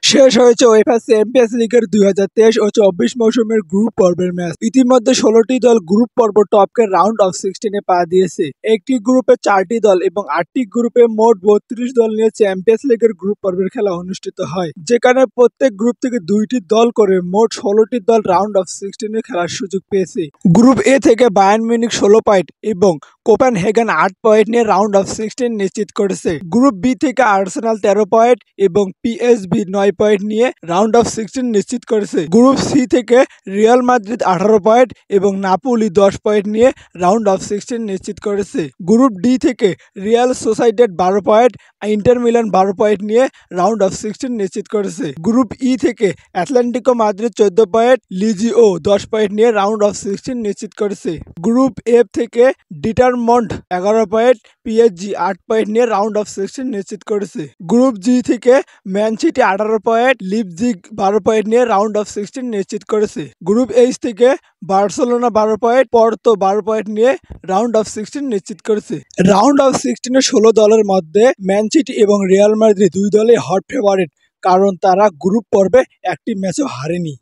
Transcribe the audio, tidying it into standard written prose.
শেষ হয়েছে UEFA champions লিগের 2023 ও 24 মৌসুমের গ্রুপ পর্বের ম্যাচ। ইতিমধ্যে 16টি দল গ্রুপ পর্ব টপকে রাউন্ড অফ 16-এ পা দিয়েছে। একটি গ্রুপে 4টি দল এবং 8টি গ্রুপে মোট 32 দল নিয়ে চ্যাম্পিয়ন্স লিগের গ্রুপ পর্বের খেলা অনুষ্ঠিত হয়, যেখানে প্রত্যেক গ্রুপ থেকে 2টি দল করে মোট 16টি দল রাউন্ড অফ 16-এ খেলার সুযোগ পেয়েছে। গ্রুপ এ থেকে বায়ার্ন মিউনিখ 16 পয়েন্ট এবং কোপেনহেগেন 8 পয়েন্ট নিয়ে রাউন্ড অফ 16 নিশ্চিত করেছে। গ্রুপ বি থেকে আর্সেনাল 13 পয়েন্ট এবং পিএসভি 9 পয়েন্ট নিয়ে রাউন্ড অফ 16 নিশ্চিত করেছে। গ্রুপ সি থেকে রিয়াল মাদ্রিদ 18 পয়েন্ট এবং নাপোলি 10 পয়েন্ট নিয়ে রাউন্ড অফ 16 নিশ্চিত করেছে। গ্রুপ ডি থেকে Real Sociedad 12 point, Inter Milan 12 point নিয়ে রাউন্ড অফ 16 নিশ্চিত করেছে। গ্রুপ ই থেকে অ্যাটলেটিকো মাদ্রিদ 14 পয়েন্ট, লিজিও 10 পয়েন্ট নিয়ে রাউন্ড অফ 16 নিশ্চিত করেছে। গ্রুপ এফ থেকে ডিটারমন্ড 11 পয়েন্ট, পিএসজি 8 পয়েন্ট নিয়ে রাউন্ড অফ 16 নিশ্চিত করেছে। গ্রুপ জি থেকে man city 18 point, Leipzig 12 point নিয়ে রাউন্ড অফ 16 নিশ্চিত করেছে। গ্রুপ এইচ থেকে বার্সেলোনা 12 পয়েন্ট, পর্তো 12 পয়েন্ট নিয়ে রাউন্ড অফ 16 নিশ্চিত করেছে। রাউন্ড অফ 16-এর 16 দলের মধ্যে ম্যান সিটি এবং রিয়াল মাদ্রিদ দুই দলই হট ফেভারিট, কারণ তারা গ্রুপ পর্বে একটি ম্যাচও হারেনি।